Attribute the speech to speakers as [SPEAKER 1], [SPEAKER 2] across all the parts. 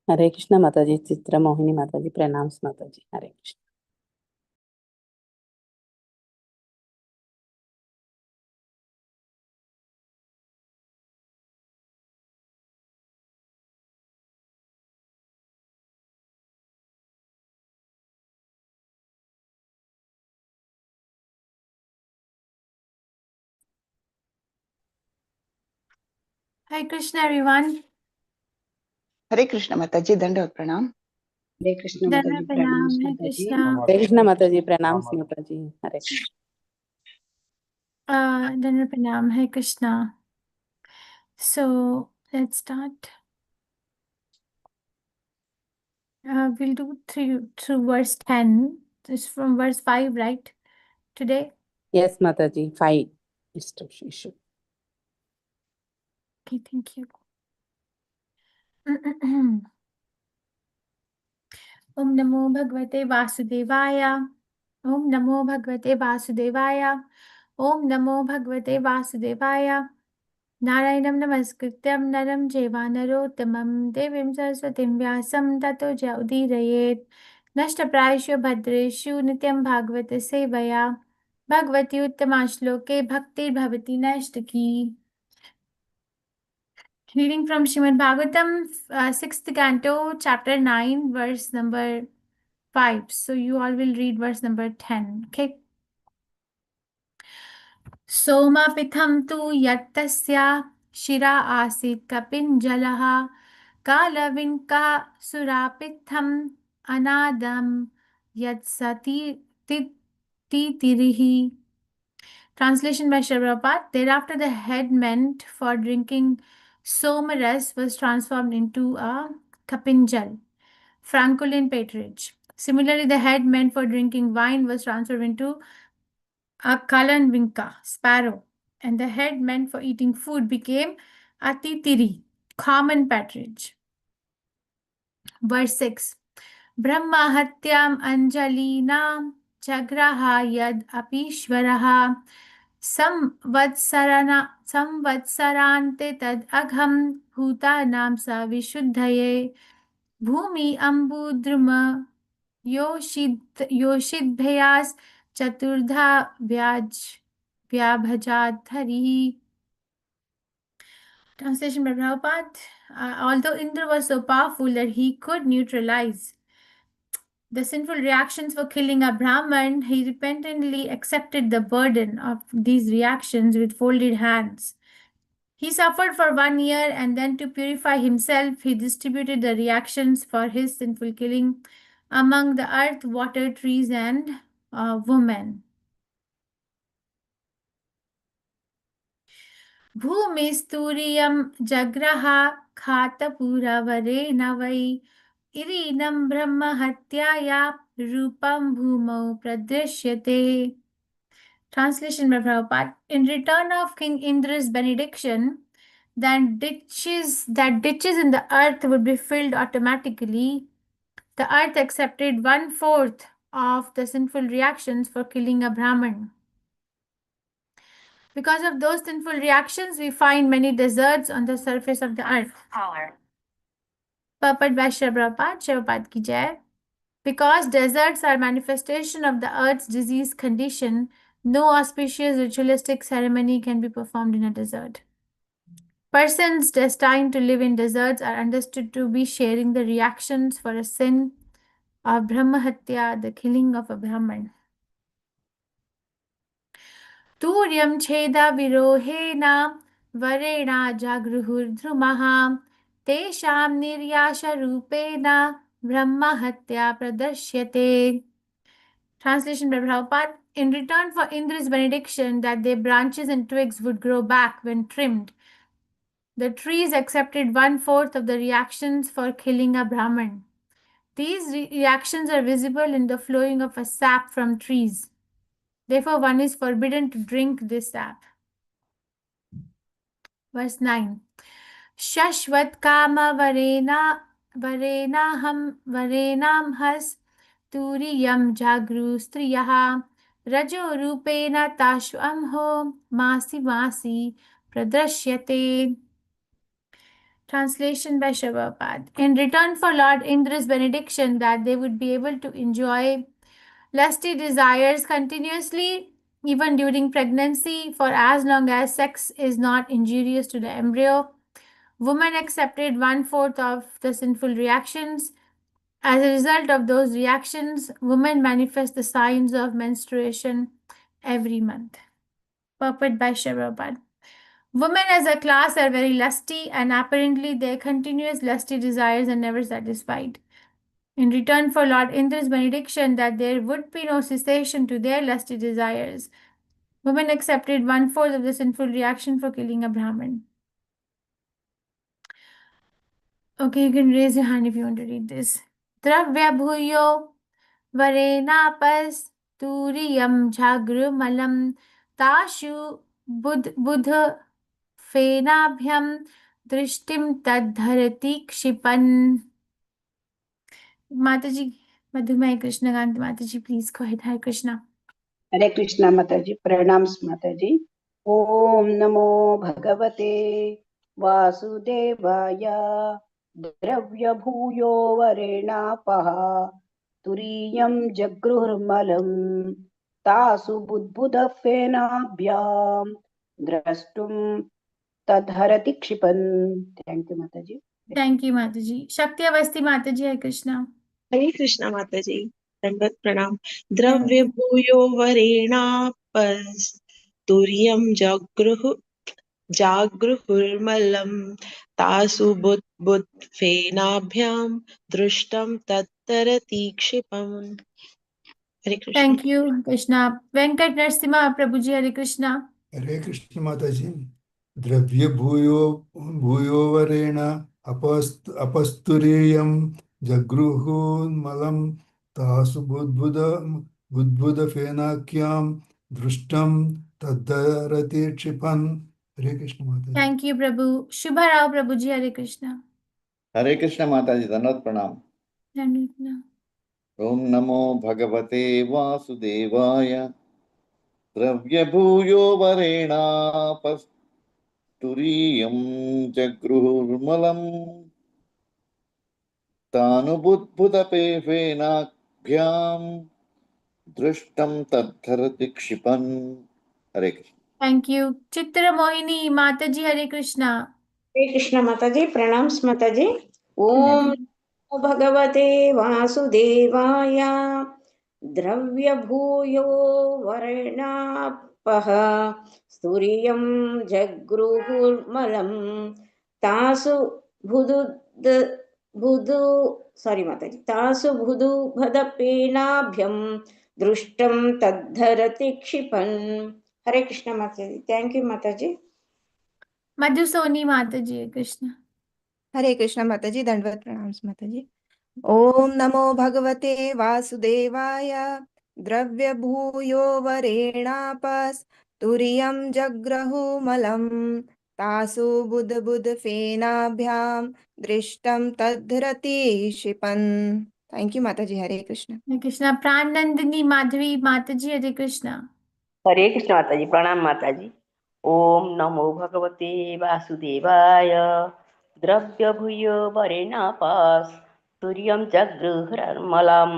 [SPEAKER 1] हरे कृष्ण माता जी। चित्र मोहिनी माता जी, प्रणाम माता जी। हरे कृष्ण।
[SPEAKER 2] Hi Krishna everyone.
[SPEAKER 3] हरे कृष्ण माता जी, दंडवत प्रणाम।
[SPEAKER 4] हरे कृष्ण माता जी,
[SPEAKER 2] Dhanva
[SPEAKER 4] प्रणाम
[SPEAKER 2] Pranam, Hare
[SPEAKER 4] माता जी।
[SPEAKER 2] Krishna.
[SPEAKER 1] हरे कृष्ण माता जी, प्रणाम माता जी। हरे Krishna.
[SPEAKER 2] Dhanva Pranam, Hare Krishna. So let's start. We'll do through verse 10. It's from verse 5, right? Today?
[SPEAKER 1] Yes माता जी, 5 issue.
[SPEAKER 2] Okay, thank you. Om Namo Bhagavate Vasudevaya. Om Namo Bhagavate Vasudevaya. Om Namo Bhagavate Vasudevaya. नारायणं नमस्कृत्यं नरं चैव नरोत्तमं देवीं सरस्वतीं व्यासं ततो जयउदीरयेत् नष्टप्रायेषु भद्रेषु नित्यं भागवत सेवया भगवती उत्तमा श्लोके भक्तिर्भवति नैष्टिकी. Reading from Srimad Bhagavatam, 6th canto, chapter 9, verse number 5. So you all will read verse number 10. Okay. सोमपिथं तु यत्तस्य शिरा आसीत् कपिञ्जलः कालविङ्का सुरापित्थम् अनादं यत्सति तितिरिः. Translation by Srila Prabhupada. Thereafter the head meant for drinking somaras was transformed into a kapinjal, francolin patronage. Similarly, the head meant for drinking wine was transformed into a kalanvinka, sparrow, and the head meant for eating food became atitiri, common patronage. Verse 6. Brahma hatyam anjalinam chagraha yad apishvaraha samvatsarante tad agham bhutanam sa vishuddhaye bhumi ambudruma योषिद्भयास चतुर्धा व्याभजाधरी. Translation by Prabhupada. Although Indra was so powerful that he could neutralize the sinful reactions for killing a Brahman, he repentantly accepted the burden of these reactions with folded hands. He suffered for 1 year, and then to purify himself, he distributed the reactions for his sinful killing among the earth, water, trees, and women. भूमिस्तूर्यं जग्रह खातपुरवरेण वै इरीनं ब्रह्महत्याया रूपं भूमौ प्रदृश्यते. Translation by Prabhupada. In return of King Indra's benediction, that ditches in the earth would be filled automatically. The earth accepted 1/4 of the sinful reactions for killing a Brahman. Because of those sinful reactions, we find many deserts on the surface of the earth. Purport by Srila Prabhupada ki jai. Because deserts are manifestation of the earth's disease condition, no auspicious ritualistic ceremony can be performed in a desert. Persons destined to live in deserts are understood to be sharing the reactions for a sin of Brahmahatya, the killing of a Brahman. Turyam cheda virohena varena jagruhurdrumaha tesham niryasha rupena brahmahatya pradashyate. Translation by Prabhupada. In return for Indra's benediction that their branches and twigs would grow back when trimmed, the trees accepted 1/4 of the reactions for killing a Brahman. These reactions are visible in the flowing of a sap from trees. Therefore, one is forbidden to drink this sap. Verse 9. Shashvat kama varenam has turiyam jagru striyaha rajo rupena tashvamho masi masi pradrashyate. Translation by Shabapad. In return for Lord Indra's benediction that they would be able to enjoy lusty desires continuously, even during pregnancy, for as long as sex is not injurious to the embryo, woman accepted 1/4 of the sinful reactions. As a result of those reactions, women manifest the signs of menstruation every month. Purport by Shabapad. Women as a class are very lusty, and apparently their continuous lusty desires are never satisfied. In return for Lord Indra's benediction that there would be no cessation to their lusty desires, women accepted 1/4 of the sinful reaction for killing a Brahmin. Okay, you can raise your hand if you want to read this. Dravya bhuyo varenapas turiyam jagrumalam tashu budh फेनाभ्यम दृष्टिम तद्धरति क्षिपन. Mataji, Madhumai Krishnagant Mataji, please go ahead. Hare Krishna.
[SPEAKER 3] हरे कृष्ण माताजी प्रणाम माताजी ओम नमो भगवते वासुदेवाय द्रव्य भूयो वरेणापः तुरीयं जगृहुर्मलं तासु बुद्बुदफेनाभ्यां द्रष्टुं तदहरति क्षिपन्. Thank you माताजी.
[SPEAKER 2] Thank you, Mataji. Shakti Avasti Mataji, Hare Krishna.
[SPEAKER 4] हरे कृष्ण माता जी दंडवत प्रणाम. द्रव्य भूयो वरेणापस्तुर्यं जागृहुर्मलं तासु बुद्बुद्फेनाभ्यां दृष्टं तत्तरति क्षिपम्. हरे Krishna.
[SPEAKER 2] Thank you, Krishna. Venkat Narasimha Prabhuji, Hare Krishna.
[SPEAKER 5] हरे कृष्ण माताजी द्रव्य भूयो वरेण अपस्तुरीयं जगृहुर्मलं तासु बुद्बुद फेनाख्यां दृष्टं तद्धरति क्षिपन्. हरे कृष्ण माताजी.
[SPEAKER 2] Thank you, Prabhu. Shubha Rao Prabhuji, Hare Krishna.
[SPEAKER 6] हरे कृष्ण माताजी दंडवत प्रणाम.
[SPEAKER 2] Dandavat.
[SPEAKER 6] ओम नमो भगवते वासुदेवाय द्रव्य भूयो वरेणापस्तुरीयं जगृहुर्मलं तानुबुद्बुदपेफेनाभ्यां दृष्टं तद्धरति क्षिपन्. हरे Krishna.
[SPEAKER 2] Thank you. Chitra Mohini Mataji, Hare Krishna.
[SPEAKER 7] हरे कृष्ण माताजी प्रणाम माताजी. ओम नमो भगवते वासुदेवाय द्रव्य भूयो वर्णापः स्तुर्यं जगृहुर्मलं तासु बुधु भदपेनाभ्यं दृष्टं तद्धरति क्षिपन्. हरे कृष्ण माताजी. थैंक यू माताजी.
[SPEAKER 2] Madhusoni Mataji, Hare Krishna.
[SPEAKER 8] हरे कृष्ण माताजी दंडवत प्रणाम माताजी. ओम नमो भगवते वासुदेवाय द्रव्य भूयो वरेणापस्तुर्यं जगृहुर्मलं तासु बुद्बुद फेनाभ्यां दृष्टं तद्धरति क्षिपन्. थैंक यू माताजी. हरे Krishna.
[SPEAKER 2] Hare Krishna. Pranandini Madhavi Mataji, Hare Krishna.
[SPEAKER 9] हरे कृष्ण माताजी प्रणाम माताजी. ओम नमो भगवते वासुदेवाय द्रव्य भूयो वरेणापस्तुर्यं जगृहुर्मलं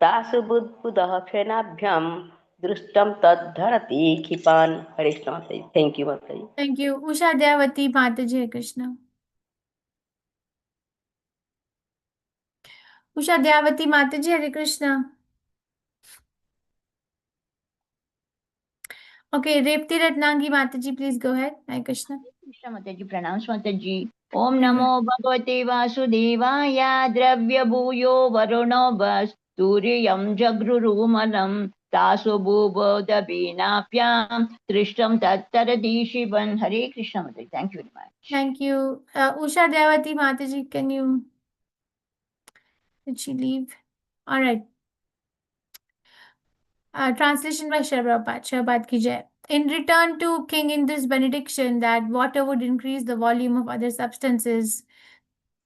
[SPEAKER 9] तासु बुद्बुदः फेनाभ्यां दृष्टं तद्धरति क्षिपान्. हरे कृष्ण माताजी. थैंक यू माताजी.
[SPEAKER 2] Thank you. Usha Devati Mataji, Hare Krishna. Usha Devati Mataji, Hare Krishna. Okay, Repti Ratnangi Mataji, please go ahead. Hare Krishna.
[SPEAKER 10] Krishna माताजी प्रणाम माताजी. ओम नमो भगवते वासुदेवाय द्रव्य भूयो वरुणोऽवस्तुर्यं जगृहुर्मलं तासु बुबोधबीनाभ्यां दृष्टं तत्तरति क्षिपन्. हरे कृष्ण माताजी. Thank you very much.
[SPEAKER 2] Thank you. Usha Devati Mataji, did she leave? All right. Translation by Shabad ki jai. In return to King Indra's benediction that water would increase the volume of other substances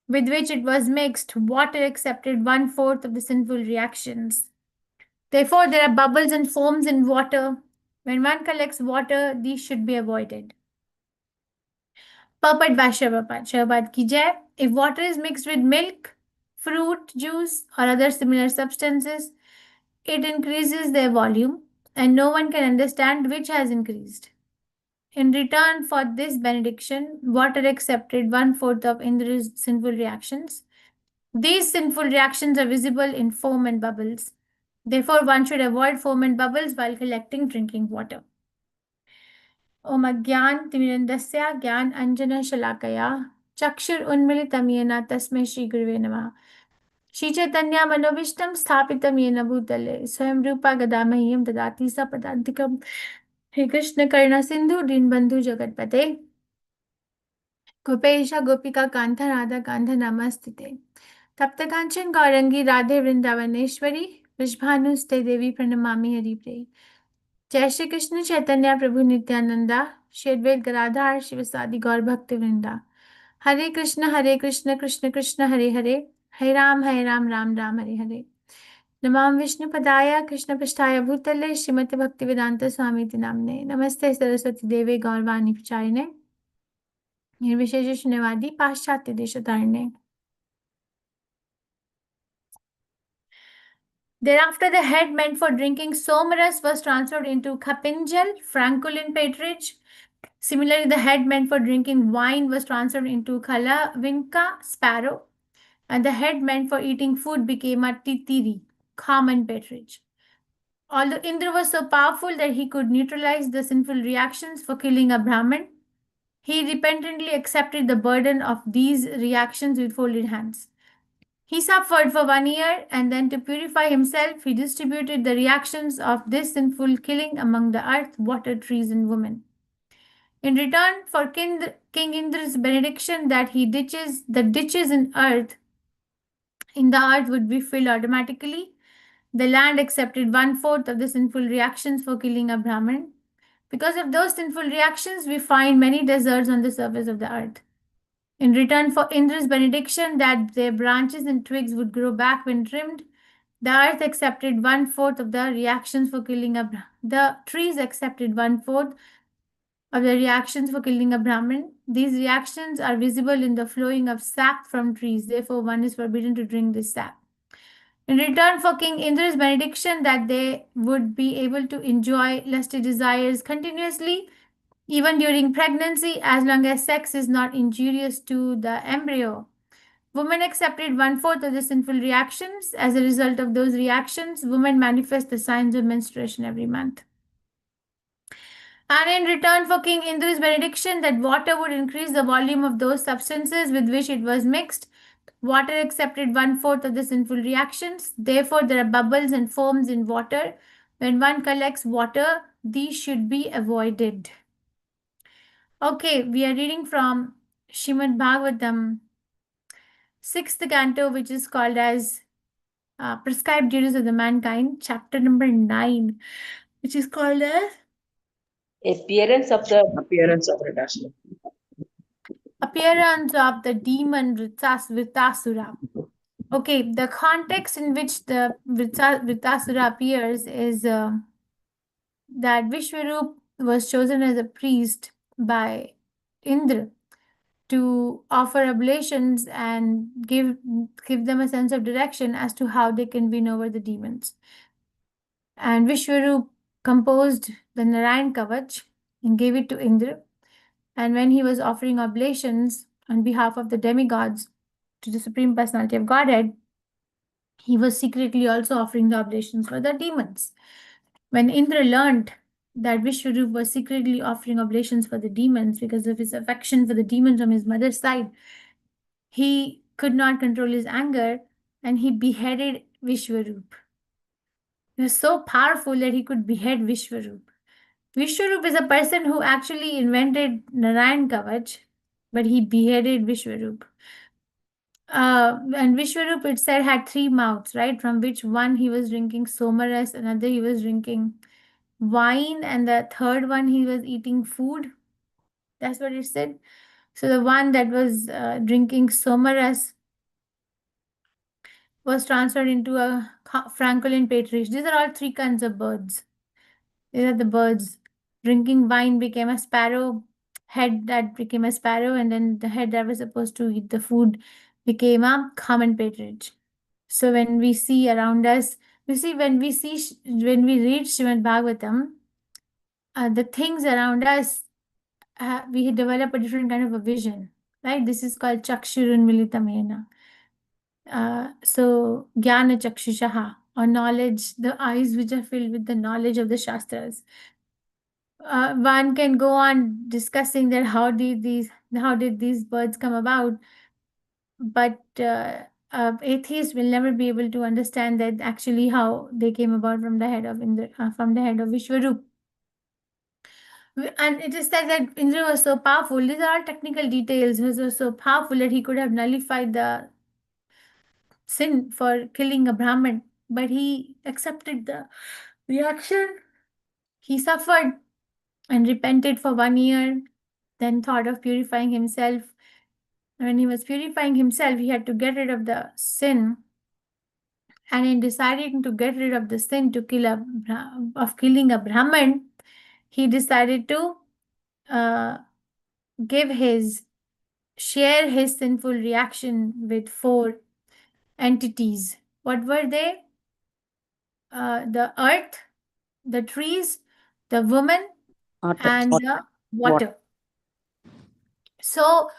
[SPEAKER 2] with which it was mixed, water accepted 1/4 of the sinful reactions. Therefore, there are bubbles and foams in water. When one collects water, these should be avoided. Papat Vaishya ki jai. If water is mixed with milk, fruit juice, or other similar substances, it increases their volume, and no one can understand which has increased. In return for this benediction, water accepted 1/4 of Indra's sinful reactions. These sinful reactions are visible in foam and bubbles. Therefore, one should avoid foam and bubbles while collecting drinking water. Om Agyan Timirandasya Gyan Anjana Shalakaya Chakshur Unmilitam Yena Tasmai Shri Guruve Namah. Shri Chaitanya Manobishtam Sthapitam Yena Bhutale Swayam Rupa Gadamahyam Dadati Sapadantikam. He Krishna Karna Sindhu Dinbandhu Jagatpate Gopesha Gopika Kantha Radha Kantha Namastite Tapta Kanchan Gaurangi Radhe Vrindavaneshwari Vishbhanuste Devi Pranamami Haripre. जय श्री कृष्ण चैतन्य प्रभु नित्यानंदा श्री अद्वैत गदाधर शिवसादि गौर भक्त वृंदा हरे कृष्ण कृष्ण कृष्ण हरे हरे हरे राम राम राम हरे हरे नमाम विष्णु पदाय कृष्ण पृष्ठाय भूतले श्रीमति भक्ति वेदांत स्वामी नामने नमस्ते सरस्वती देवे गौरवाणी प्रचारिणे निर्विशेष शून्यवादी पाश्चात्य देशधारिणे. Thereafter, the head meant for drinking somaras was transferred into kapinjal, francolin patronage. Similarly, the head meant for drinking wine was transferred into kalavinka, sparrow, and the head meant for eating food became a titiri, common patronage. Although Indra was so powerful that he could neutralize the sinful reactions for killing a Brahmin, he repentantly accepted the burden of these reactions with folded hands. He suffered for 1 year, and then to purify himself, he distributed the reactions of this sinful killing among the earth, water, trees, and women. In return for King Indra's benediction that the ditches in the earth would be filled automatically, the land accepted 1/4 of the sinful reactions for killing a Brahmin. Because of those sinful reactions, we find many deserts on the surface of the earth. In return for Indra's benediction that their branches and twigs would grow back when trimmed, the earth accepted 1/4 of the reactions for killing a Brahmin. The trees accepted 1/4 of the reactions for killing a Brahmin. These reactions are visible in the flowing of sap from trees. Therefore, one is forbidden to drink this sap. In return for King Indra's benediction that they would be able to enjoy lusty desires continuously, even during pregnancy, as long as sex is not injurious to the embryo. Women accepted 1/4 of the sinful reactions. As a result of those reactions, women manifest the signs of menstruation every month. And in return for King Indra's benediction that water would increase the volume of those substances with which it was mixed, water accepted 1/4 of the sinful reactions. Therefore, there are bubbles and foams in water. When one collects water, these should be avoided. Okay, we are reading from Shrimad Bhagavatam, 6th canto, which is called as Prescribed Duties of the Mankind, chapter number 9, which is called as
[SPEAKER 9] Appearance of the
[SPEAKER 2] Appearance of the Demon Vritasura. Okay, the context in which the Vritasura appears is that Vishwarup was chosen as a priest by Indra to offer oblations and give them a sense of direction as to how they can win over the demons. And Vishwarup composed the Narayan Kavach and gave it to Indra. And when he was offering oblations on behalf of the demigods to the Supreme Personality of Godhead, he was secretly also offering the oblations for the demons. When Indra learned that Vishwarup was secretly offering oblations for the demons because of his affection for the demons from his mother's side, he could not control his anger and he beheaded Vishwarup. He was so powerful that he could behead Vishwarup. Vishwarup is a person who actually invented Narayan Kavach, but he beheaded Vishwarup. And Vishwarup, it said, had 3 mouths, right? From which one he was drinking somaras, another he was drinking wine, and the third one he was eating food. That's what it said. So the one that was drinking somaras was transferred into a francolin patronage. These are all 3 kinds of birds. These are the birds. Drinking wine became a sparrow. head that became a sparrow, and then the head that was supposed to eat the food became a common patronage. So when we see around us, when we read Srimad Bhagavatam, the things around us, we develop a different kind of a vision, right? This is called Chakshurun Militamena. So Jnana Chakshushaha, or knowledge, the eyes which are filled with the knowledge of the Shastras. One can go on discussing that how did these birds come about, but atheists will never be able to understand that actually how they came about from the head of Indra, from the head of Vishwarup. And it is said that Indra was so powerful. These are all technical details. He was so powerful that he could have nullified the sin for killing a Brahmin, but he accepted the reaction. He suffered and repented for 1 year, then thought of purifying himself. When he was purifying himself, he had to get rid of the sin. And in deciding to get rid of the sin to killing a Brahman, he decided to share his sinful reaction with 4 entities. What were they? The earth, the trees, the woman, and the water. So,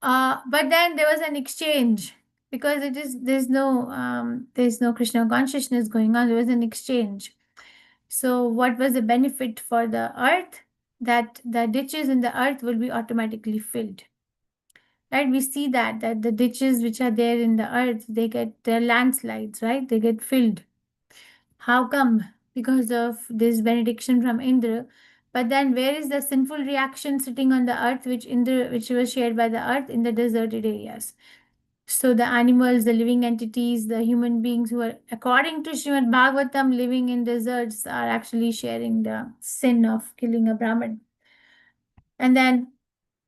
[SPEAKER 2] but then there was an exchange, because there's no Krishna consciousness going on. There was an exchange. So what was the benefit for the earth? That the ditches in the earth will be automatically filled. Right? We see that the ditches which are there in the earth, they're landslides, right? They get filled. How come? Because of this benediction from Indra. But then where is the sinful reaction sitting on the earth, which was shared by the earth? In the deserted areas. So the animals, the living entities, the human beings who are, according to Srimad Bhagavatam, living in deserts are actually sharing the sin of killing a Brahmin. And then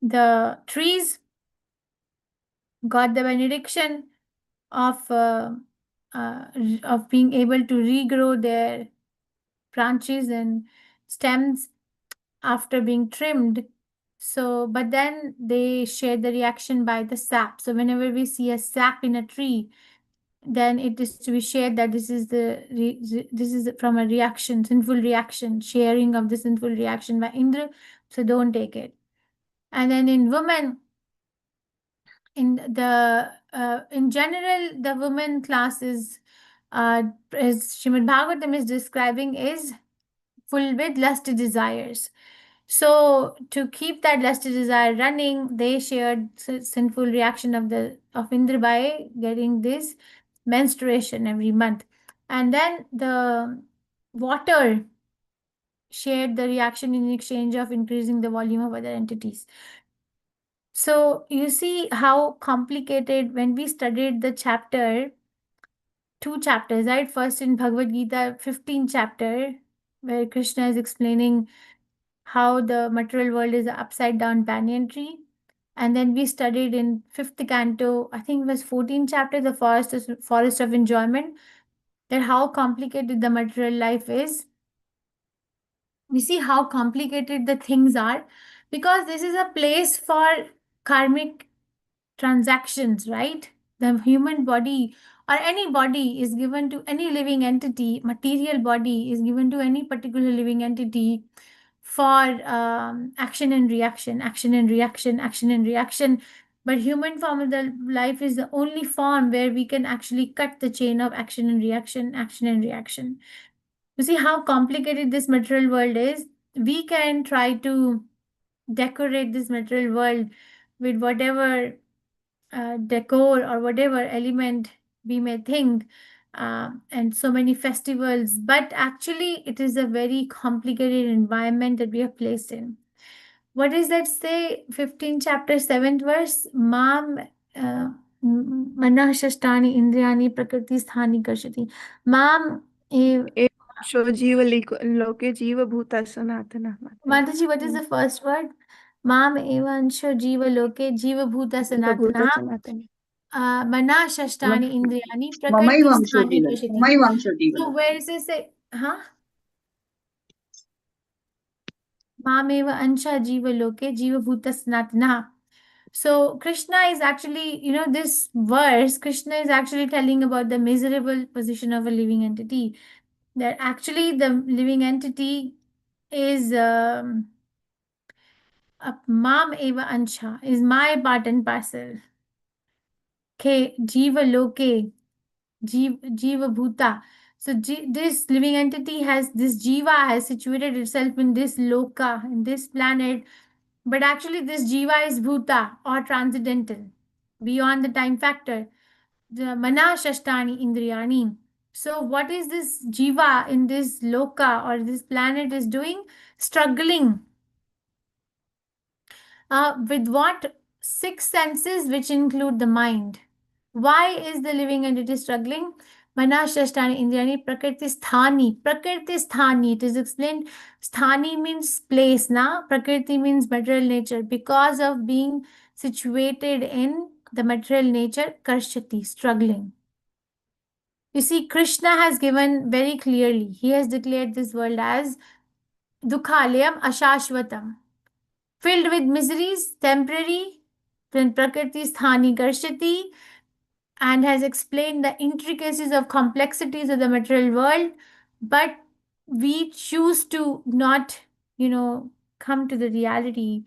[SPEAKER 2] the trees got the benediction of being able to regrow their branches and stems after being trimmed. So, but then they share the reaction by the sap. So whenever we see a sap in a tree, then it is to be shared that this is from a reaction, sinful reaction, sharing of the sinful reaction by Indra. So don't take it. And then in women, in general, the women class is, as Srimad Bhagavatam is describing, is full with lusty desires. So to keep that lusty desire running, they shared sinful reaction of Indra by getting this menstruation every month. And then the water shared the reaction in exchange of increasing the volume of other entities. So you see how complicated, when we studied the chapter, 2 chapters, right? First in Bhagavad Gita, 15th chapter, where Krishna is explaining how the material world is an upside down banyan tree. And then we studied in 5th canto, I think it was 14th chapter, the forest of enjoyment, that how complicated the material life is. We see how complicated the things are, because this is a place for karmic transactions, right? The human body or any body is given to any living entity, material body is given to any particular living entity for action and reaction, action and reaction, action and reaction. But human form of the life is the only form where we can actually cut the chain of action and reaction, action and reaction. You see how complicated this material world is. We can try to decorate this material world with whatever decor or whatever element we may think, and so many festivals, but actually it is a very complicated environment that we are placed in. What does that say? 15 chapter 7th verse, Mam Manah Shashtani Indriyani Prakriti Sthani Karshati. Mam
[SPEAKER 8] Sho Jiva Loke Jiva Bhuta Sanatana.
[SPEAKER 2] Mataji, what is the first word? Mam Evansho Jiva Loke Jiva Bhuta Sanatana. Mana Shashtani Indriyani Prakriti Sthani Kashiti. So where does it say? Huh? Mameva ansha jiva loke jiva bhuta sanatana. So Krishna is actually, this verse, Krishna is actually telling about the miserable position of a living entity. That actually the living entity is mam eva ansha, is my part and parcel. Ke jiva loke, jiva bhuta. So this living entity this jiva has situated itself in this loka, in this planet. But actually, this jiva is bhuta or transcendental, beyond the time factor. The mana shashtani indriyani. So, what is this jiva in this loka or this planet is doing? Struggling. With what? Six senses, which include the mind. Why is the living entity struggling? Mana shashtani indriyani prakriti sthani. Prakriti sthani. It is explained. Sthani means place, na? Prakriti means material nature. Because of being situated in the material nature, karshati, struggling. You see, Krishna has given very clearly, he has declared this world as dukhalayam ashashvatam, filled with miseries, temporary, then prakriti sthani karshati, and has explained the intricacies of complexities of the material world. But we choose to not, come to the reality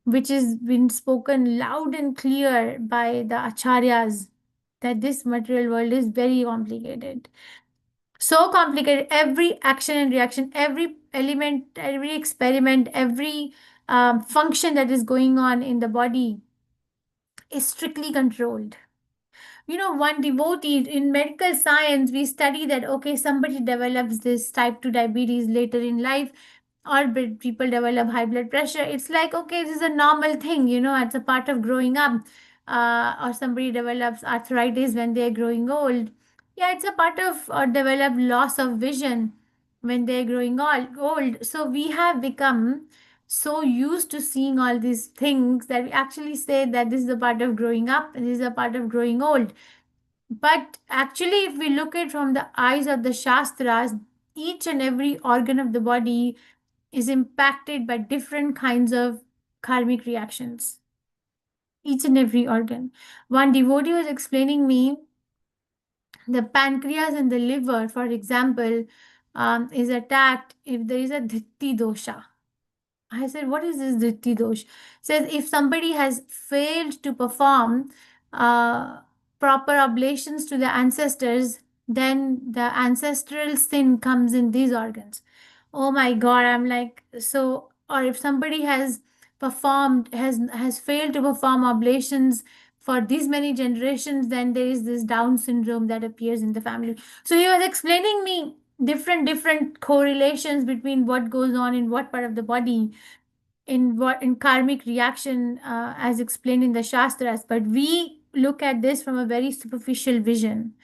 [SPEAKER 2] which has been spoken loud and clear by the acharyas, that this material world is very complicated. So complicated. Every action and reaction, every element, every experiment, every function that is going on in the body is strictly controlled. One devotee in medical science, we study that, okay, somebody develops this type 2 diabetes later in life, or people develop high blood pressure. It's like, okay, this is a normal thing, it's a part of growing up. Or somebody develops arthritis when they're growing old. Yeah, it's a part of, or develop loss of vision when they're growing old. So we have become so used to seeing all these things that we actually say that this is a part of growing up and this is a part of growing old. But actually, if we look at from the eyes of the Shastras, each and every organ of the body is impacted by different kinds of karmic reactions. Each and every organ. One devotee was explaining me the pancreas and the liver, for example, is attacked if there is a dhitti dosha. I said, what is this Dhritti dosh? Says if somebody has failed to perform proper oblations to the ancestors, then the ancestral sin comes in these organs. Oh my God, I'm like, so, or if somebody has failed to perform oblations for these many generations, then there is this Down syndrome that appears in the family. So he was explaining me different correlations between what goes on in what part of the body in karmic reaction, as explained in the shastras. But we look at this from a very superficial vision,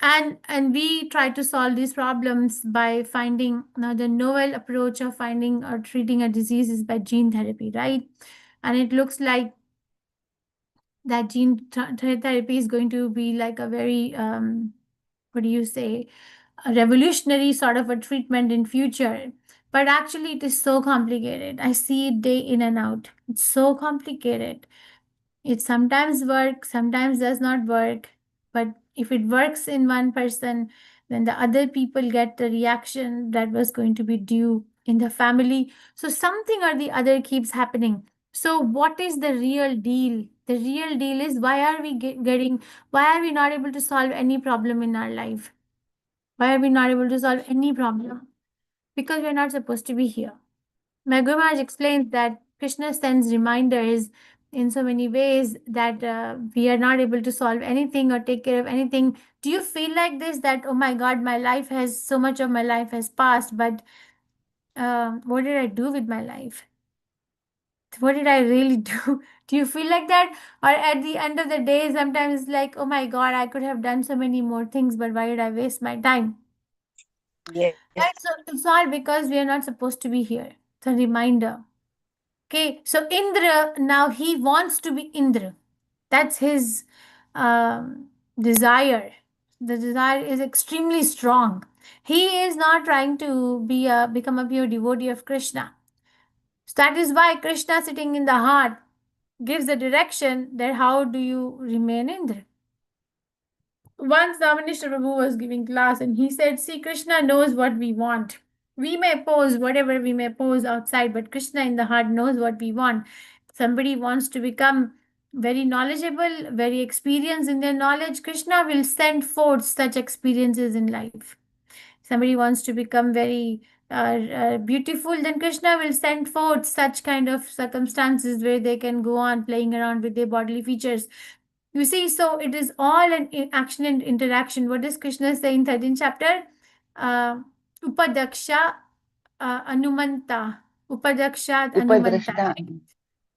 [SPEAKER 2] and we try to solve these problems by finding, now the novel approach of finding or treating a disease is by gene therapy, right? And it looks like that therapy is going to be like a very what do you say, a revolutionary sort of a treatment in future. But actually it is so complicated. I see it day in and out. It's so complicated. It sometimes works, sometimes does not work. But if it works in one person, then the other people get the reaction that was going to be due in the family. So something or the other keeps happening. So what is the real deal? The real deal is, why are we why are we not able to solve any problem in our life? Why are we not able to solve any problem? Because we're not supposed to be here. My Guru Maharaj explains that Krishna sends reminders in so many ways that we are not able to solve anything or take care of anything. Do you feel like this, that, oh my God, so much of my life has passed, but what did I do with my life? What did I really do? Do you feel like that? Or at the end of the day, sometimes it's like, oh my God, I could have done so many more things, but why did I waste my time?
[SPEAKER 9] Yes.
[SPEAKER 2] Right, so it's all because we are not supposed to be here. It's a reminder. Okay, so Indra, now he wants to be Indra. That's his desire. The desire is extremely strong. He is not trying to become a pure devotee of Krishna. So that is why Krishna sitting in the heart gives the direction that how do you remain Indra. Once Damanishra Prabhu was giving class and he said, see, Krishna knows what we want. We may pose whatever we may pose outside, but Krishna in the heart knows what we want. Somebody wants to become very knowledgeable, very experienced in their knowledge, Krishna will send forth such experiences in life. Somebody wants to become very beautiful, then Krishna will send forth such kind of circumstances where they can go on playing around with their bodily features. You see, so it is all an action and interaction. What does Krishna say in 13th chapter? Upadaksha Anumanta. Upadaksha Anumanta.
[SPEAKER 3] Upadrashta.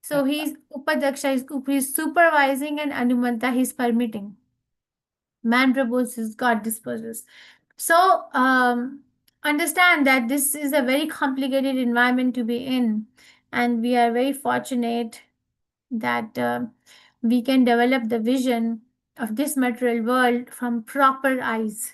[SPEAKER 2] So he's Upadaksha, he's supervising, and Anumanta, he's permitting. Man proposes, God disposes. So understand that this is a very complicated environment to be in, and we are very fortunate that we can develop the vision of this material world from proper eyes.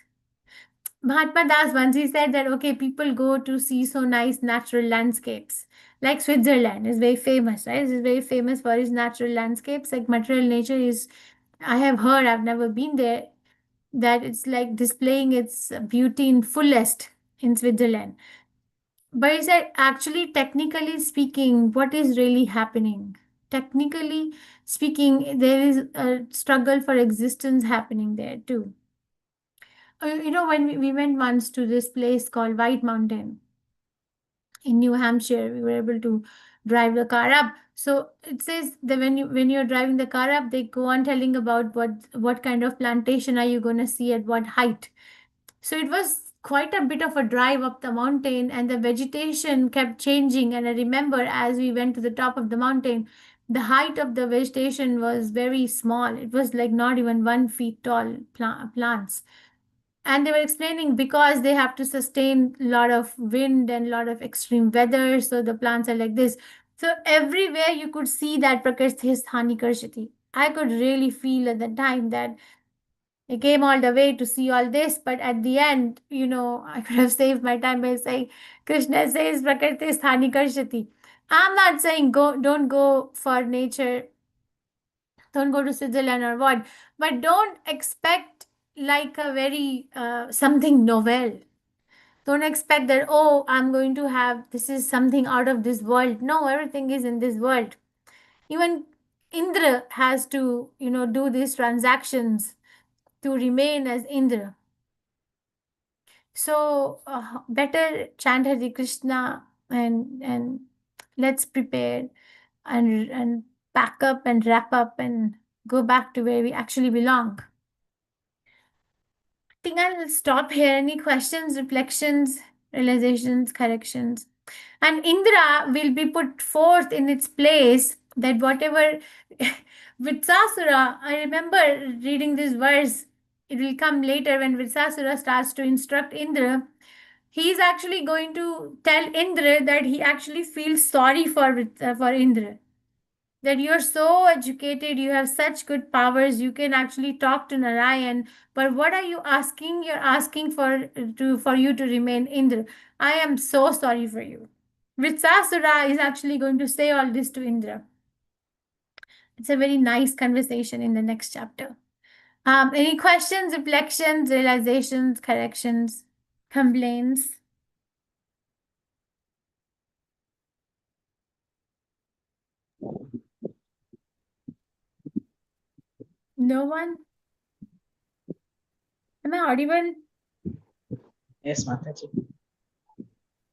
[SPEAKER 2] Mahatma Das once he said that okay, people go to see so nice natural landscapes. Like Switzerland is very famous, right? It's very famous for its natural landscapes. Like material nature is, I have heard, I've never been there, that it's like displaying its beauty in fullest in Switzerland. But he said, actually, technically speaking, what is really happening? Technically speaking, there is a struggle for existence happening there too. You know, when we went once to this place called White Mountain in New Hampshire, we were able to drive the car up. So it says that when you're driving the car up, they go on telling about what kind of plantation are you going to see at what height. So it was quite a bit of a drive up the mountain, and the vegetation kept changing. And I remember as we went to the top of the mountain, the height of the vegetation was very small. It was like not even 1 feet tall plants. And they were explaining because they have to sustain a lot of wind and a lot of extreme weather. So the plants are like this. So everywhere you could see that Prakriti Sthani Karshati. I could really feel at the time that I came all the way to see all this, but at the end, you know, I could have saved my time by saying, Krishna says Prakriti Sthani Karshati. I'm not saying don't go for nature, don't go to Switzerland or what, but don't expect like a very something novel. Don't expect that, oh, I'm going to have, this is something out of this world. No, everything is in this world. Even Indra has to, you know, do these transactions to remain as Indra. So better chant Hare Krishna and let's prepare and pack up and wrap up and go back to where we actually belong. I think I'll stop here. Any questions, reflections, realizations, corrections? And Indra will be put forth in its place, that whatever Vitsasura, I remember reading this verse, it will come later when Vitsasura starts to instruct Indra. He is actually going to tell Indra that he actually feels sorry for Indra. That you're so educated, you have such good powers, you can actually talk to Narayan, but what are you asking? You're asking for you to remain Indra. I am so sorry for you. Vitsasura is actually going to say all this to Indra. It's a very nice conversation in the next chapter. Any questions, reflections, realizations, corrections, complaints? No one? Am I audible?
[SPEAKER 11] Yes, Mataji.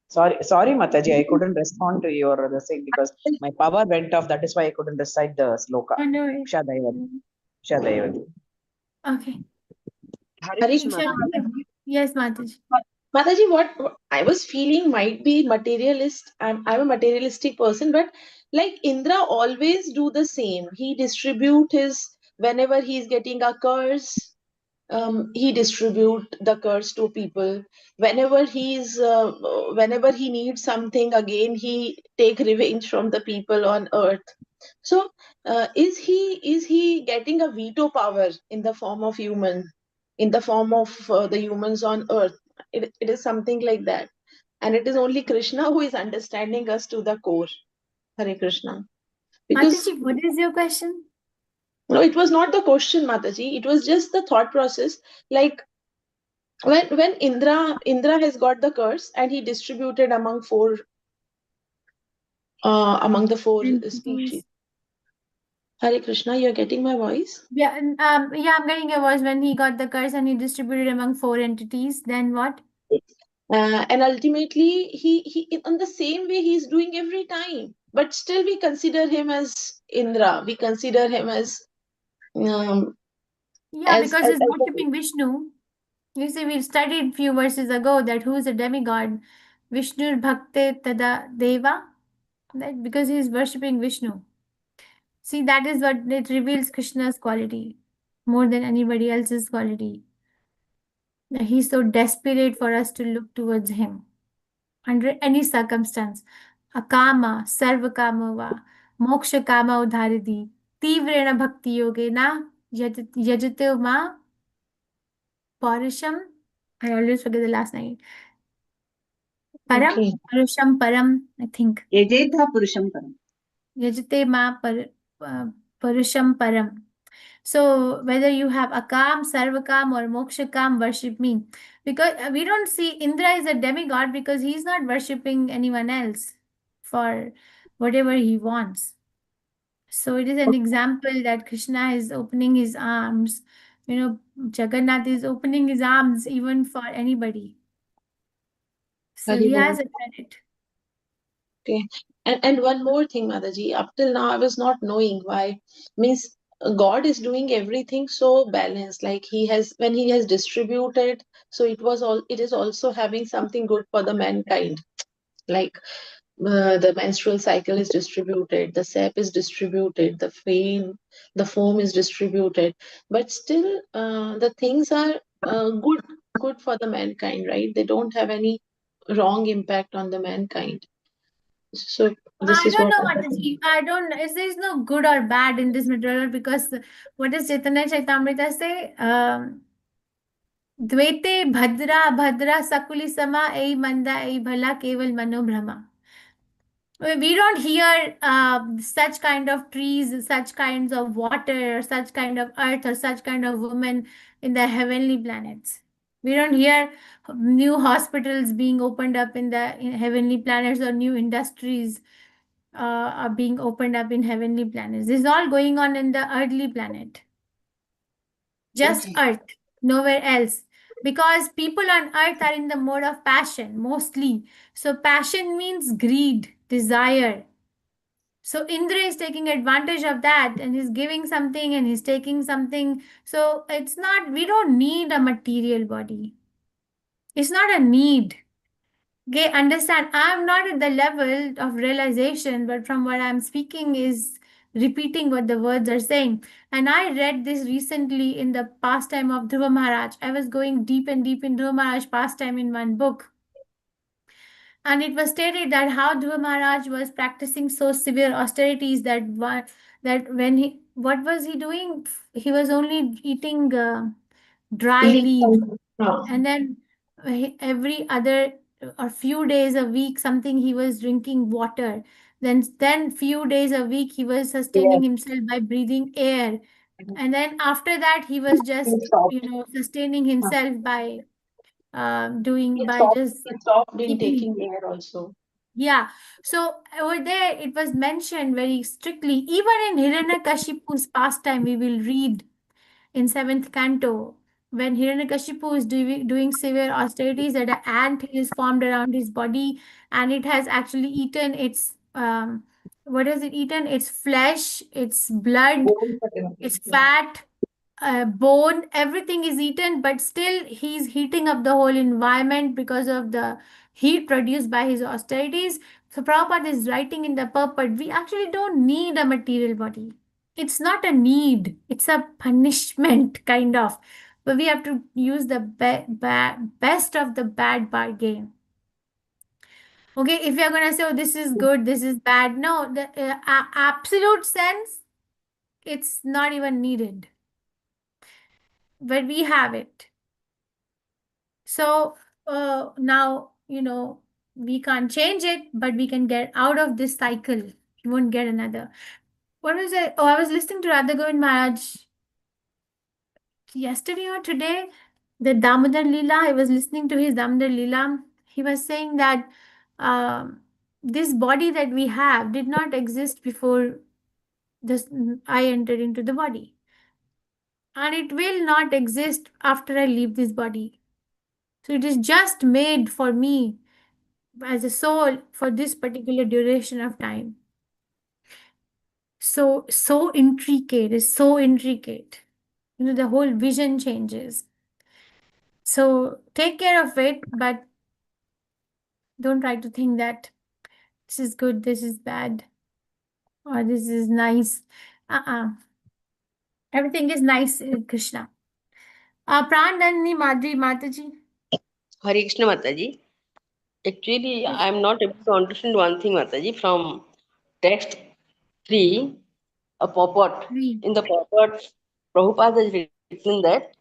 [SPEAKER 11] Sorry, Mataji, I couldn't respond to your the thing because my power went off. That is why I couldn't recite the sloka.
[SPEAKER 2] Oh, no.
[SPEAKER 11] Shadayavati.
[SPEAKER 2] Okay.
[SPEAKER 4] Harish Mataji.
[SPEAKER 2] Yes, Mataji.
[SPEAKER 4] Mataji, what I was feeling might be materialist. I'm a materialistic person, but like Indra always do the same. He distribute his, whenever he's getting a curse, he distribute the curse to people. Whenever whenever he needs something, again he take revenge from the people on earth. So is he getting a veto power in the form of human? in the form of the humans on earth. It is something like that. And it is only Krishna who is understanding us to the core. Hare Krishna. Because
[SPEAKER 2] Mataji, what is your question?
[SPEAKER 4] no, it was not the question, Mataji. It was just the thought process. Like when Indra has got the curse and he distributed among the four species. Hare Krishna, you're getting my voice?
[SPEAKER 2] Yeah, I'm getting your voice. When he got the curse and he distributed among 4 entities, then what?
[SPEAKER 4] And ultimately, he in the same way he's doing every time. But still, we consider him as Indra. We consider him as
[SPEAKER 2] Yeah, because he's worshipping Vishnu. You see, we studied few verses ago that who is a demigod? Vishnu Bhakte Tada Deva. That because he's worshipping Vishnu. See, that is what it reveals Krishna's quality more than anybody else's quality. That he's so desperate for us to look towards him under any circumstance. Akama, sarvakama va, moksha kama udharidi, tivrena bhakti yogena, yajate ma parisham. I always forget the last name. Param,
[SPEAKER 4] Okay.
[SPEAKER 2] Parusham Param, I think.
[SPEAKER 12] Yajetha Purusham Param.
[SPEAKER 2] Yajate ma Parusham Param. So whether you have Akam, Sarvakam or Mokshakam, worship me. Because we don't see Indra is a demigod because he's not worshipping anyone else for whatever he wants. So it is an example that Krishna is opening his arms. You know, Jagannath is opening his arms even for anybody. So he has a credit.
[SPEAKER 4] Okay. And one more thing, Mataji. Up till now, I was not knowing why. Means God is doing everything so balanced. Like when he has distributed, so it is also having something good for the mankind. Like the menstrual cycle is distributed, the sap is distributed, the foam is distributed, but still the things are good for the mankind, right? They don't have any wrong impact on the mankind. So this
[SPEAKER 2] I
[SPEAKER 4] is
[SPEAKER 2] don't
[SPEAKER 4] what
[SPEAKER 2] know, Mataji. There is no good or bad in this material because what does Chaitanya Chaitamrita say? Dvete bhadra bhadra sakuli sama ei manda ei bhala keval manobhrama. We don't hear such kind of trees, such kinds of water, such kind of earth, or such kind of women in the heavenly planets. We don't hear new hospitals being opened up in the heavenly planets or new industries are being opened up in heavenly planets. This is all going on in the earthly planet. Just Earth, nowhere else. Because people on earth are in the mode of passion mostly. So passion means greed, desire. So Indra is taking advantage of that and he's giving something and he's taking something. So we don't need a material body. It's not a need. Okay, understand, I'm not at the level of realization, but from what I'm speaking is repeating what the words are saying. And I read this recently in the pastime of Dhruva Maharaj. I was going deep and deep in Dhruva Maharaj pastime in one book. And it was stated that how Dhruva Maharaj was practicing so severe austerities that what was he doing? He was only eating dry leaves. And then every other or few days a week, something he was drinking water. Then few days a week, he was sustaining himself by breathing air. And then after that, he was just, sustaining himself by
[SPEAKER 4] taking air also.
[SPEAKER 2] Yeah. So over there, it was mentioned very strictly. Even in Hiranyakashipu's pastime, we will read in 7th canto, when Hiranyakashipu is doing severe austerities, that an ant is formed around his body and it has actually eaten its, what has it eaten? Its flesh, its blood, its fat, bone, everything is eaten, but still he's heating up the whole environment because of the heat produced by his austerities. So Prabhupada is writing in the purport, we actually don't need a material body. It's not a need, it's a punishment, kind of. But we have to use the best of the bad bargain. Okay, if you're going to say, oh, this is good, this is bad. No, the absolute sense, it's not even needed. but we have it. So now, we can't change it, but we can get out of this cycle. You won't get another. What was it? Oh, I was listening to Radha Govind Maharaj yesterday or today. The Damodar Leela, I was listening to his Damodar Leela. He was saying that this body that we have did not exist before this I entered into the body. And it will not exist after I leave this body. So it is just made for me as a soul for this particular duration of time. So intricate, is so intricate. The whole vision changes. So take care of it, but don't try to think that this is good, this is bad, or this is nice. Everything is nice in Krishna. Pranandani Madhuri Mataji.
[SPEAKER 9] Hare Krishna Mataji. Actually, I'm not able to understand one thing, Mataji, from text 3, a purport. In the purport, Prabhupada has written that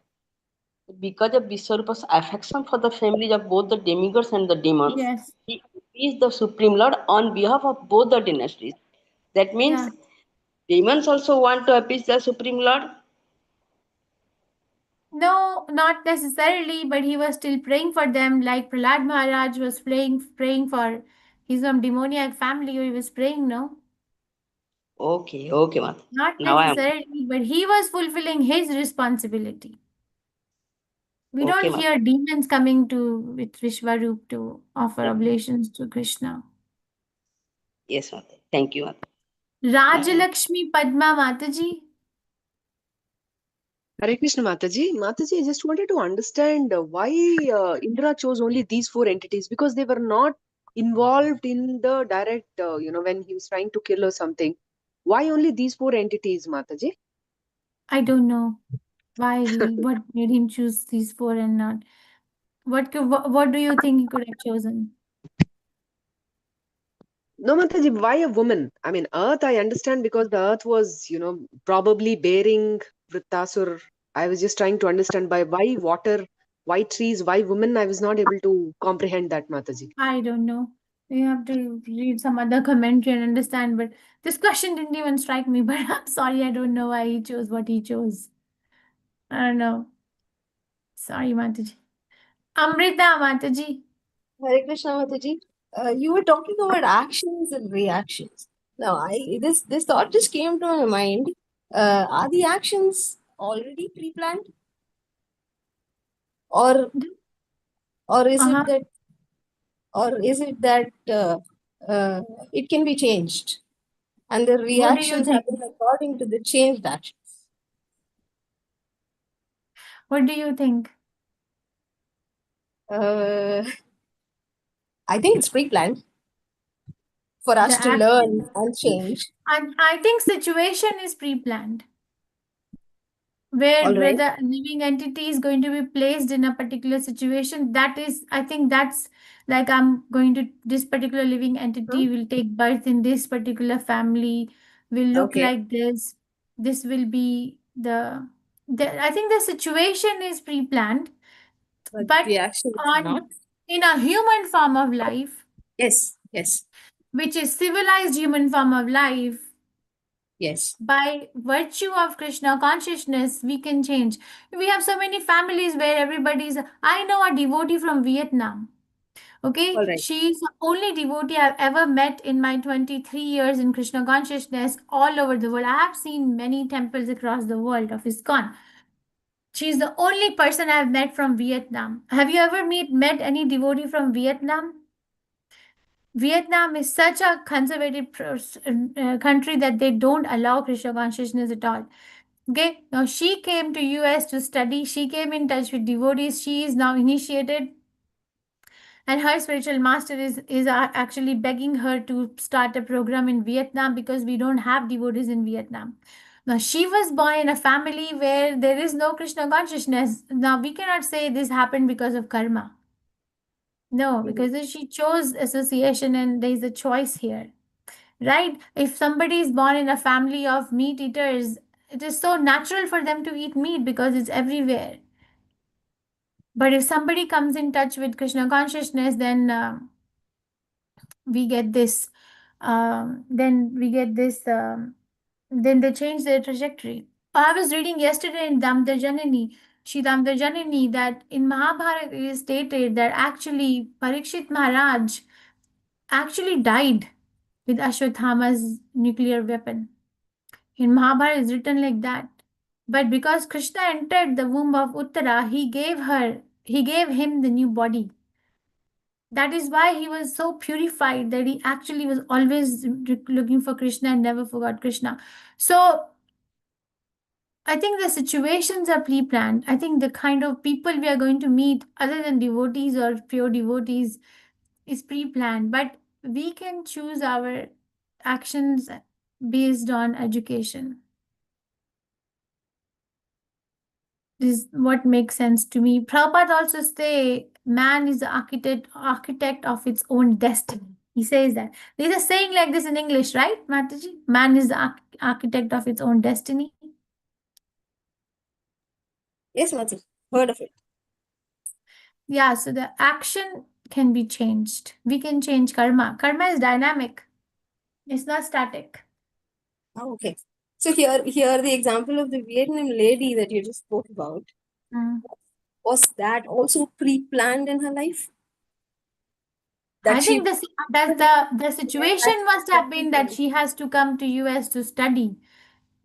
[SPEAKER 9] because of Vishwarupa's affection for the families of both the demigods and the demons,
[SPEAKER 2] Yes.
[SPEAKER 9] he is the Supreme Lord on behalf of both the dynasties. That means demons also want to appease the Supreme Lord?
[SPEAKER 2] No, not necessarily, but he was still praying for them, like Prahlad Maharaj was praying for his demoniac family. He was praying, no?
[SPEAKER 9] Okay, okay, Mata.
[SPEAKER 2] Not
[SPEAKER 9] Now I am.
[SPEAKER 2] necessarily, but he was fulfilling his responsibility. We
[SPEAKER 9] Okay,
[SPEAKER 2] don't
[SPEAKER 9] Mata.
[SPEAKER 2] hear demons coming with Vishwaroop to offer oblations to Krishna.
[SPEAKER 9] Yes, Mata. Thank you, Mata.
[SPEAKER 2] Rajalakshmi Padma Mataji.
[SPEAKER 12] Hare Krishna Mataji. Mataji, I just wanted to understand why Indra chose only these 4 entities, because they were not involved in the direct, when he was trying to kill or something. Why only these 4 entities, Mataji?
[SPEAKER 2] I don't know what made him choose these 4 and not. What do you think he could have chosen?
[SPEAKER 12] No, Mataji, why a woman? I mean, Earth, I understand, because the Earth was, probably bearing Vrittasur. I was just trying to understand why water, why trees, why women. I was not able to comprehend that, Mataji.
[SPEAKER 2] I don't know. You have to read some other commentary and understand. But this question didn't even strike me. But I'm sorry, I don't know why he chose what he chose. I don't know. Sorry, Mataji. Amrita Mataji.
[SPEAKER 13] Hare Krishna Mataji. You were talking about actions and reactions. Now, this thought just came to my mind. Are the actions already pre-planned, or is it that it can be changed, and the reactions happen according to the changed actions?
[SPEAKER 2] What do you think?
[SPEAKER 13] I think it's pre-planned for us to learn and change.
[SPEAKER 2] I think situation is pre-planned. Where the living entity is going to be placed in a particular situation. I think that's like this particular living entity will take birth in this particular family, will look like this. This will be I think the situation is pre-planned, but
[SPEAKER 13] the action is not.
[SPEAKER 2] In a human form of life.
[SPEAKER 13] Yes.
[SPEAKER 2] Which is civilized human form of life.
[SPEAKER 13] Yes.
[SPEAKER 2] By virtue of Krishna consciousness, we can change. We have so many families where I know a devotee from Vietnam. Okay, she's the only devotee I've ever met in my 23 years in Krishna consciousness all over the world. I have seen many temples across the world of ISKCON. She's the only person I've met from Vietnam. Have you ever met any devotee from Vietnam? Vietnam is such a conservative country that they don't allow Krishna consciousness at all. Okay, now she came to US to study. She came in touch with devotees. She is now initiated, and her spiritual master is actually begging her to start a program in Vietnam because we don't have devotees in Vietnam. Now she was born in a family where there is no Krishna consciousness. Now we cannot say this happened because of karma. No, because she chose association and there is a choice here, right? If somebody is born in a family of meat eaters, it is so natural for them to eat meat because it's everywhere. But if somebody comes in touch with Krishna consciousness, then we get this. Then we get this. Then they change their trajectory. I was reading yesterday in Damodar Janani, Shri Damodar Janani, that in Mahabharata it is stated that actually Parikshit Maharaj actually died with Ashwatthama's nuclear weapon. In Mahabharata is written like that. But because Krishna entered the womb of Uttara, he gave him the new body. That is why he was so purified that he actually was always looking for Krishna and never forgot Krishna. So I think the situations are pre-planned. I think the kind of people we are going to meet, other than devotees or pure devotees, is pre-planned. But we can choose our actions based on education. This is what makes sense to me. Prabhupada also say man is the architect of its own destiny. He says that. There's a saying like this in English, right, Mataji? Man is the architect of its own destiny.
[SPEAKER 13] Yes, Mataji. Heard of it.
[SPEAKER 2] Yeah, so the action can be changed. We can change karma. Karma is dynamic. It's not static.
[SPEAKER 13] Oh, okay. So here the example of the Vietnam lady that you just spoke about. Was that also pre-planned in her life?
[SPEAKER 2] I think the situation must have been that she has to come to US to study.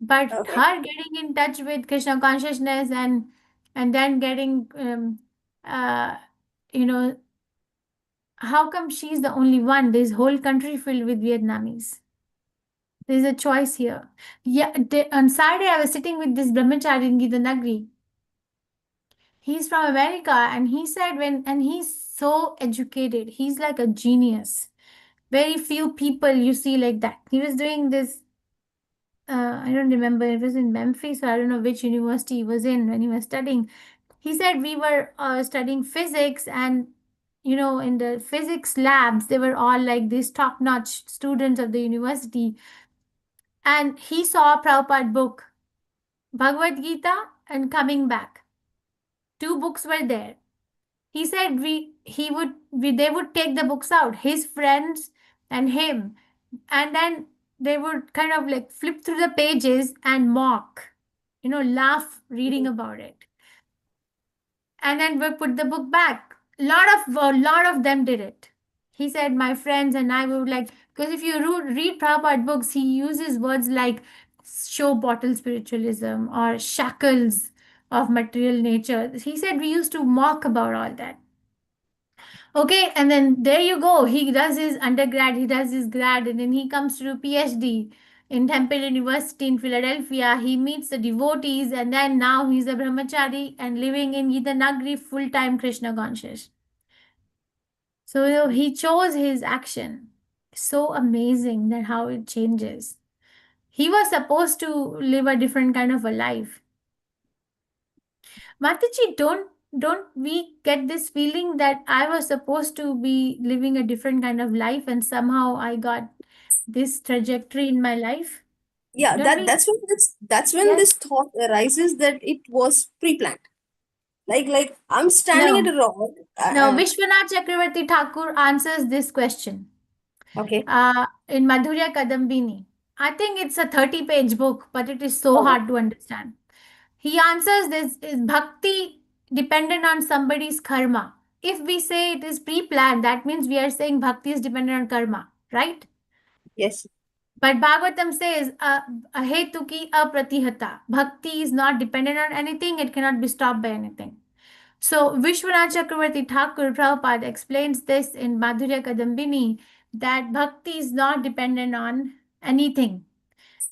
[SPEAKER 2] But her getting in touch with Krishna consciousness and then getting how come she's the only one? There's whole country filled with Vietnamese. There's a choice here. Yeah, on Saturday I was sitting with this brahmachari in Gita Nagri. He's from America, and he said and he's so educated. He's like a genius. Very few people you see like that. He was doing this. I don't remember. It was in Memphis, so I don't know which university he was in when he was studying. He said we were studying physics, and in the physics labs, they were all like these top-notch students of the university. And he saw a Prabhupada book, Bhagavad Gita and Coming Back. 2 books were there. He said they would take the books out, his friends and him, and then they would kind of like flip through the pages and mock, laugh reading about it. And then we put the book back. A lot of them did it. He said, my friends and I would like, because if you read Prabhupada books, he uses words like show bottle spiritualism or shackles of material nature. He said we used to mock about all that. Okay, and then there you go. He does his undergrad, he does his grad, and then he comes to do PhD in Temple University in Philadelphia. He meets the devotees, and then now he's a brahmachari and living in Gita Nagri, full-time Krishna conscious. So he chose his action. So amazing that how it changes. He was supposed to live a different kind of a life. Mataji, don't we get this feeling that I was supposed to be living a different kind of life and somehow I got this trajectory in my life?
[SPEAKER 13] Yeah,
[SPEAKER 2] Don't
[SPEAKER 13] that's when this thought arises that it was pre-planned. Like I'm standing at a rock.
[SPEAKER 2] No, Vishwanath Chakravarti Thakur answers this question.
[SPEAKER 13] Okay.
[SPEAKER 2] In Madhurya Kadambini. I think it's a 30-page book, but it is so hard to understand. He answers this, is bhakti dependent on somebody's karma? If we say it is pre-planned, that means we are saying bhakti is dependent on karma, right?
[SPEAKER 13] Yes.
[SPEAKER 2] But Bhagavatam says, ahetuki apratihata. Bhakti is not dependent on anything, it cannot be stopped by anything. So Vishwanath Chakravarti Thakur Prabhupada explains this in Madhurya Kadambini, that bhakti is not dependent on anything.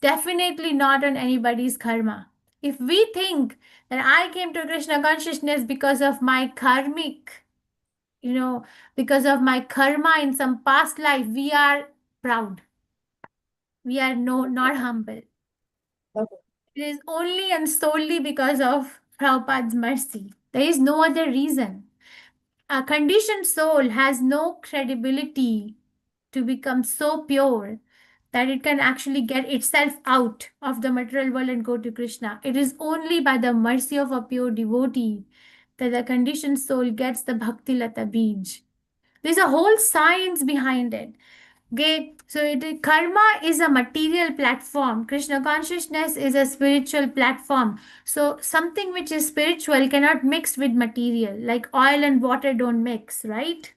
[SPEAKER 2] Definitely not on anybody's karma. If we think that I came to Krishna consciousness because of my karmic, because of my karma in some past life, we are proud. We are not humble.
[SPEAKER 13] Okay.
[SPEAKER 2] It is only and solely because of Prabhupada's mercy. There is no other reason. A conditioned soul has no credibility to become so pure that it can actually get itself out of the material world and go to Krishna. It is only by the mercy of a pure devotee that the conditioned soul gets the Bhakti Lata Bij. There's a whole science behind it. Okay, so karma is a material platform. Krishna consciousness is a spiritual platform. So something which is spiritual cannot mix with material, like oil and water don't mix, right?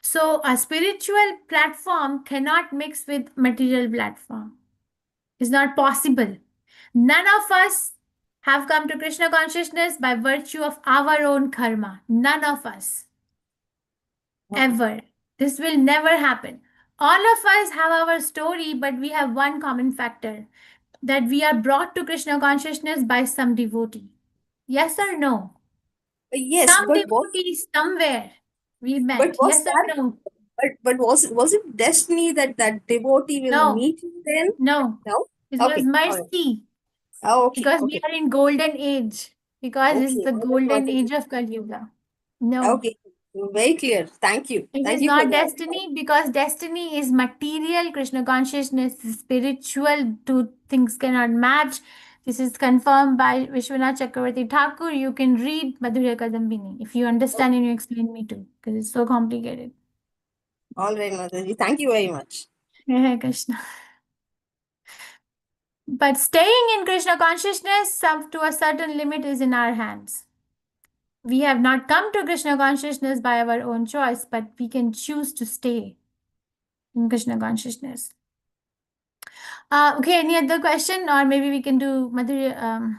[SPEAKER 2] So a spiritual platform cannot mix with material platform. It's not possible. None of us have come to Krishna consciousness by virtue of our own karma. None of us. Ever. This will never happen. All of us have our story, but we have one common factor, that we are brought to Krishna consciousness by some devotee. Yes or no?
[SPEAKER 13] Yes,
[SPEAKER 2] Some
[SPEAKER 13] but
[SPEAKER 2] devotee somewhere we
[SPEAKER 13] but
[SPEAKER 2] met.
[SPEAKER 13] was
[SPEAKER 2] Yes or
[SPEAKER 13] that
[SPEAKER 2] no?
[SPEAKER 13] but was it destiny that that devotee will
[SPEAKER 2] No.
[SPEAKER 13] meet you then?
[SPEAKER 2] No.
[SPEAKER 13] No?
[SPEAKER 2] It
[SPEAKER 13] Okay.
[SPEAKER 2] was
[SPEAKER 13] All right.
[SPEAKER 2] mercy.
[SPEAKER 13] Oh, okay.
[SPEAKER 2] Because we
[SPEAKER 13] Okay.
[SPEAKER 2] are in golden age. Because this is
[SPEAKER 13] Okay.
[SPEAKER 2] the
[SPEAKER 13] All right,
[SPEAKER 2] golden
[SPEAKER 13] Mataji.
[SPEAKER 2] age of Kali Yuga. No.
[SPEAKER 13] Okay. Very clear. Thank you.
[SPEAKER 2] It
[SPEAKER 13] Thank
[SPEAKER 2] is
[SPEAKER 13] you for
[SPEAKER 2] not
[SPEAKER 13] that.
[SPEAKER 2] destiny, because destiny is material. Krishna consciousness is spiritual. Two things cannot match. This is confirmed by Vishwanath Chakravarti Thakur. You can read Madhurya Kadambini if you understand and you explain me too, because it's so complicated.
[SPEAKER 13] All right, Mataji. Thank you very much.
[SPEAKER 2] Hare Krishna. But staying in Krishna consciousness to a certain limit is in our hands. We have not come to Krishna consciousness by our own choice, but we can choose to stay in Krishna consciousness. Okay, any other question? Or maybe we can do Madhurya.